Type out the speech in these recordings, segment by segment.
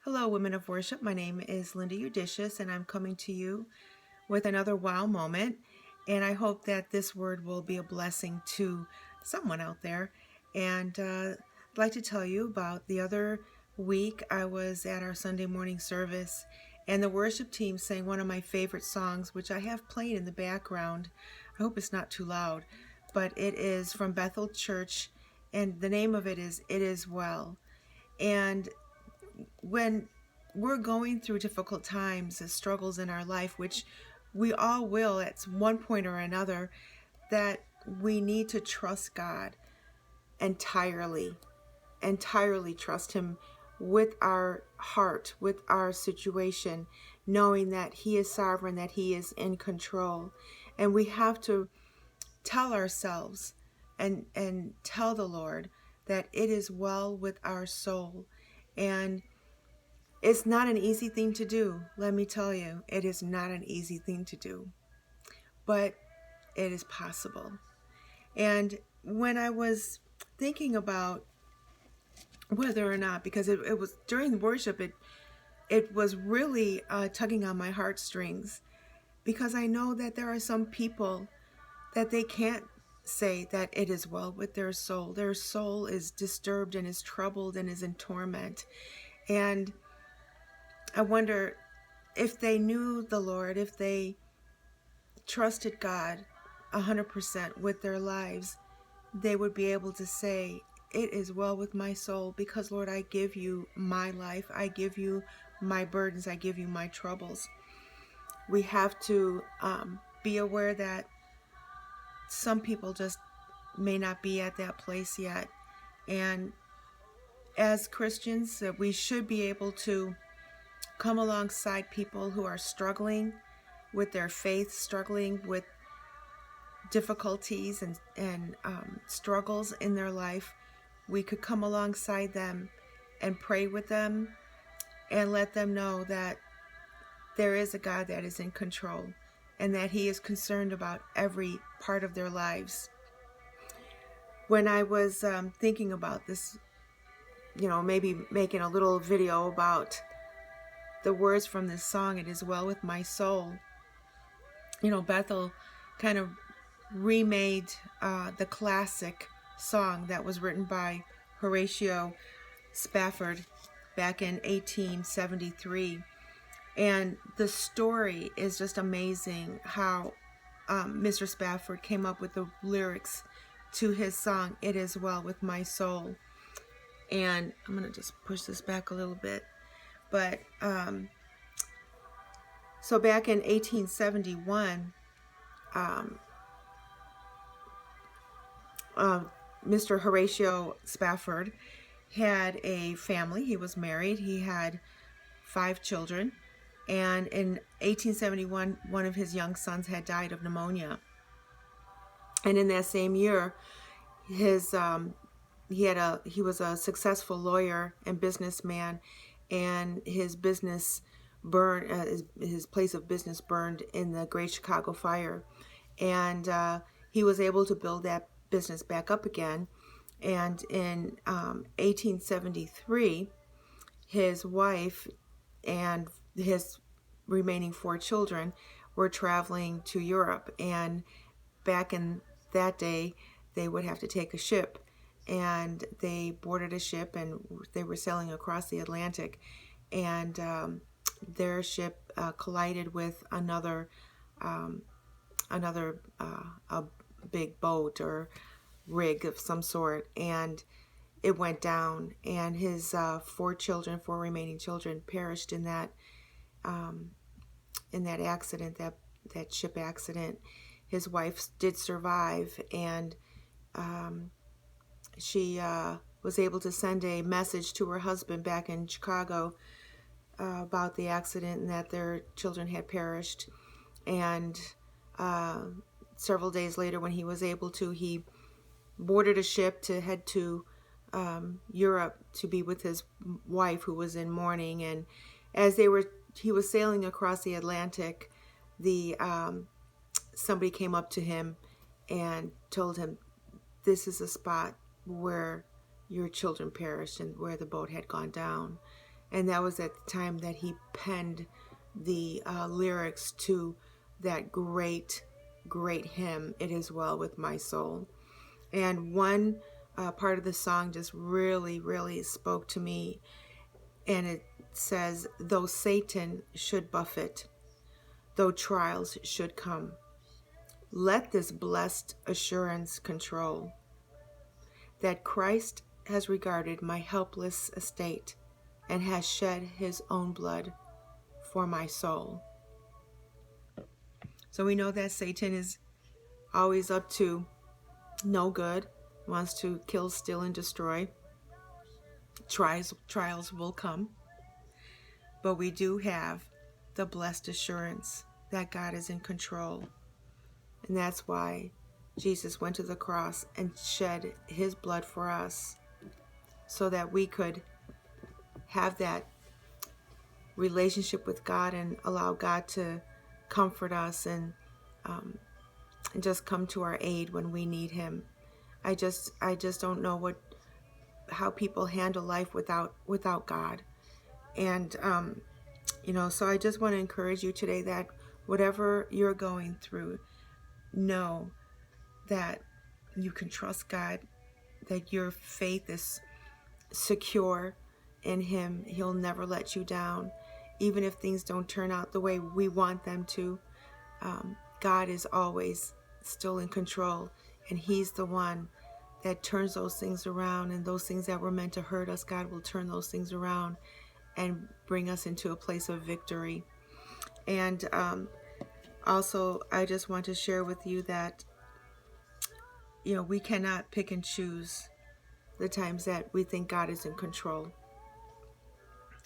Hello, women of worship. My name is Linda Udischas, and I'm coming to you with another wow moment. And I hope that this word will be a blessing to someone out there. And I'd like to tell you about the other week I was at our Sunday morning service, and the worship team sang one of my favorite songs, which I have playing in the background. I hope it's not too loud, but it is from Bethel Church, and the name of it is "It Is Well." And when we're going through difficult times and struggles in our life, which we all will at one point or another, that we need to trust God entirely, entirely trust Him with our heart, with our situation, knowing that He is sovereign, that He is in control. And we have to tell ourselves and tell the Lord that it is well with our soul. And it's not an easy thing to do. Let me tell you, it is not an easy thing to do, but it is possible. And when I was thinking about whether or not, because it was during worship, it was really tugging on my heartstrings, because I know that there are some people that they can't say that it is well with their soul. Their soul is disturbed and is troubled and is in torment. And I wonder, if they knew the Lord, if they trusted God 100% with their lives, they would be able to say, it is well with my soul, because Lord, I give you my life. I give you my burdens. I give you my troubles. We have to be aware that some people just may not be at that place yet. And as Christians, we should be able to come alongside people who are struggling with their faith, struggling with difficulties and struggles in their life. We could come alongside them and pray with them and let them know that there is a God that is in control and that He is concerned about every part of their lives. When I was thinking about this, maybe making a little video about the words from this song, "It Is Well With My Soul," Bethel kind of remade the classic song that was written by Horatio Spafford back in 1873. And the story is just amazing, how Mr. Spafford came up with the lyrics to his song, "It Is Well With My Soul." And I'm going to just push this back a little bit. But so back in 1871, Mr. Horatio Spafford had a family. He was married. He had 5 children. And in 1871, one of his young sons had died of pneumonia. And in that same year, he was a successful lawyer and businessman, and his business burned. His place of business burned in the Great Chicago Fire, and he was able to build that business back up again. And in 1873, his wife and his remaining 4 children were traveling to Europe. And back in that day, they would have to take a ship. And they boarded a ship, and they were sailing across the Atlantic. And their ship collided with another a big boat or rig of some sort, and it went down. And his 4 remaining children perished in that accident, that ship accident. His wife did survive, and she was able to send a message to her husband back in Chicago about the accident and that their children had perished. And several days later, when he was able to, he boarded a ship to head to Europe to be with his wife, who was in mourning. And as he was sailing across the Atlantic, somebody came up to him and told him, "This is a spot where your children perished and where the boat had gone down." And that was at the time that he penned the lyrics to that great, great hymn, It Is Well With My Soul. And one part of the song just really, really spoke to me. And it says, though Satan should buffet, though trials should come, let this blessed assurance control that Christ has regarded my helpless estate and has shed his own blood for my soul. So we know that Satan is always up to no good, wants to kill, steal, and destroy. Trials will come, but we do have the blessed assurance that God is in control. And that's why Jesus went to the cross and shed his blood for us, so that we could have that relationship with God and allow God to comfort us and just come to our aid when we need him. I just don't know how people handle life without God. And so I just want to encourage you today that whatever you're going through, know that you can trust God, that your faith is secure in him. He'll never let you down. Even if things don't turn out the way we want them to, God is always still in control, and he's the one that turns those things around. And those things that were meant to hurt us, God will turn those things around and bring us into a place of victory. And also, I just want to share with you that we cannot pick and choose the times that we think God is in control.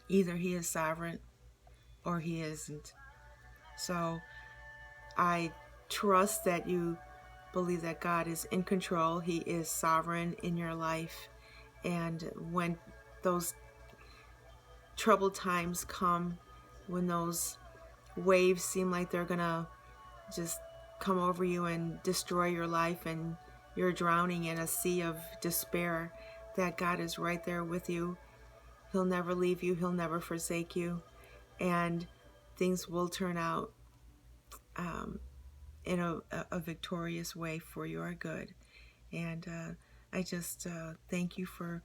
Either he is sovereign or he isn't. So I trust that you believe that God is in control. He is sovereign in your life. And when those troubled times come, when those waves seem like they're gonna just come over you and destroy your life, and you're drowning in a sea of despair, that God is right there with you. He'll never leave you. He'll never forsake you. And things will turn out in a victorious way for your good. And I just thank you for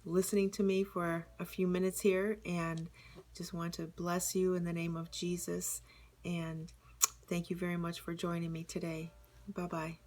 listening to me for a few minutes here, and just want to bless you in the name of Jesus. And thank you very much for joining me today. Bye-bye.